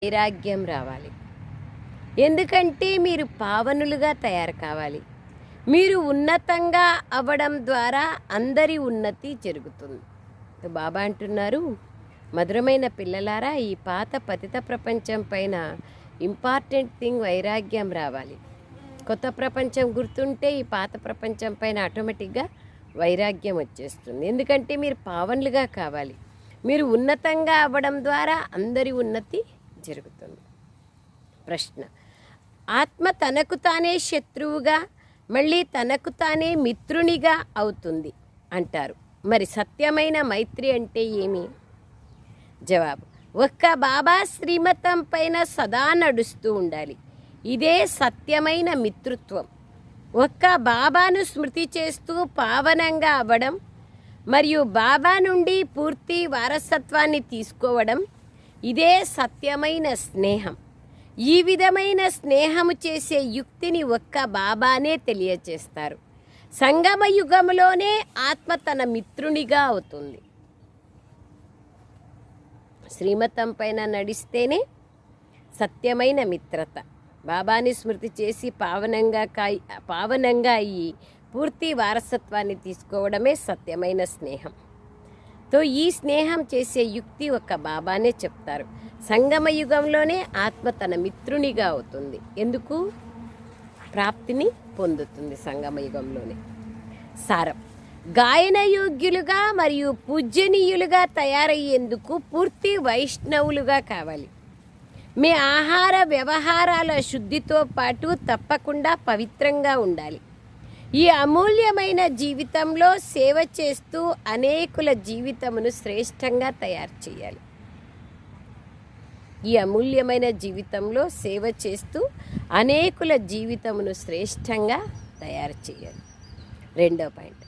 వైరాగ్యం రావాలి. ఎందుకంటే మీరు పావనులుగా తయారు కావాలి. మీరు ఉన్నతంగా అవ్వడం ద్వారా అందరి ఉన్నతి జరుగుతుంది. బాబా అంటున్నారు, మధురమైన పిల్లలారా, ఈ పాత పతిత ప్రపంచం పైన ఇంపార్టెంట్ థింగ్ వైరాగ్యం రావాలి. కొత్త ప్రపంచం గుర్తుంటే ఈ పాత ప్రపంచం పైన ఆటోమేటిక్గా వైరాగ్యం వచ్చేస్తుంది. ఎందుకంటే మీరు పావనులుగా కావాలి. మీరు ఉన్నతంగా అవ్వడం ద్వారా అందరి ఉన్నతి జరుగుతుంది. ప్రశ్న: ఆత్మ తనకు తానే శత్రువుగా మళ్ళీ తనకు తానే మిత్రునిగా అవుతుంది అంటారు. మరి సత్యమైన మైత్రి అంటే ఏమి? జవాబు: ఒక్క బాబా శ్రీమతం పైన సదా నడుస్తూ ఉండాలి. ఇదే సత్యమైన మిత్రుత్వం. ఒక్క బాబాను స్మృతి చేస్తూ పావనంగా అవ్వడం మరియు బాబా నుండి పూర్తి వారసత్వాన్ని తీసుకోవడం, ఇదే సత్యమైన స్నేహం. ఈ విధమైన స్నేహము చేసే యుక్తిని ఒక్క బాబానే తెలియచేస్తారు. సంగమ యుగంలోనే ఆత్మ తన మిత్రునిగా అవుతుంది. శ్రీమతం పైన నడిస్తేనే సత్యమైన మిత్రత. బాబాని స్మృతి చేసి పావనంగా అయ్యి పూర్తి వారసత్వాన్ని తీసుకోవడమే సత్యమైన స్నేహం. ఈ స్నేహం చేసే యుక్తి ఒక్క బాబానే చెప్తారు. సంగమ యుగంలోనే ఆత్మ తన మిత్రునిగా అవుతుంది. ఎందుకు? ప్రాప్తిని పొందుతుంది సంగమ యుగంలోనే. సారం: గాయన యోగ్యులుగా మరియు పూజ్యనీయులుగా తయారయ్యేందుకు పూర్తి వైష్ణవులుగా కావాలి. మీ ఆహార వ్యవహారాల శుద్ధితో పాటు తప్పకుండా పవిత్రంగా ఉండాలి. ఈ అమూల్యమైన జీవితంలో సేవ చేస్తూ అనేకుల జీవితమును శ్రేష్టంగా తయారు చేయాలి. ఈ అమూల్యమైన జీవితంలో సేవ చేస్తూ అనేకుల జీవితమును శ్రేష్టంగా తయారు చేయాలి. రెండో పాయింట్: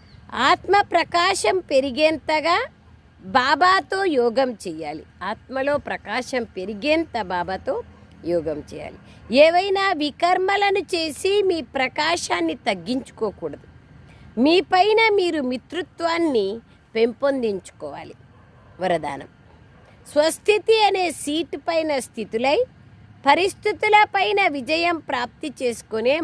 ఆత్మ ప్రకాశం పెరిగేంతగా బాబాతో యోగం చేయాలి. ఆత్మలో ప్రకాశం పెరిగేంత బాబాతో యోగం చేయాలి. ఏవైనా వికర్మలను చేసి మీ ప్రకాశాన్ని తగ్గించుకోకూడదు. మీ పైన మీరు మిత్రుత్వాన్ని పెంపొందించుకోవాలి. వరదానం: స్వస్థితి అనే సీటు పైన స్థితులై పరిస్థితుల పైన విజయం ప్రాప్తి చేసుకునే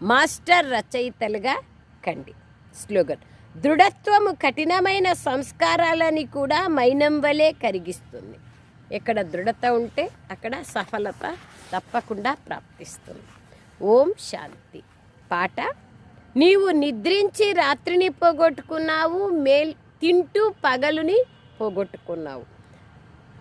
మాస్టర్ రచయితలుగా కండి. స్లోగన్: దృఢత్వము కఠినమైన సంస్కారాలని కూడా మైనం వలె కరిగిస్తుంది. ఎక్కడ దృఢత ఉంటే అక్కడ సఫలత తప్పకుండా ప్రాప్తిస్తుంది. ఓం శాంతి. పాట: నీవు నిద్రించి రాత్రిని పోగొట్టుకున్నావు, తింటూ పగలుని పోగొట్టుకున్నావు.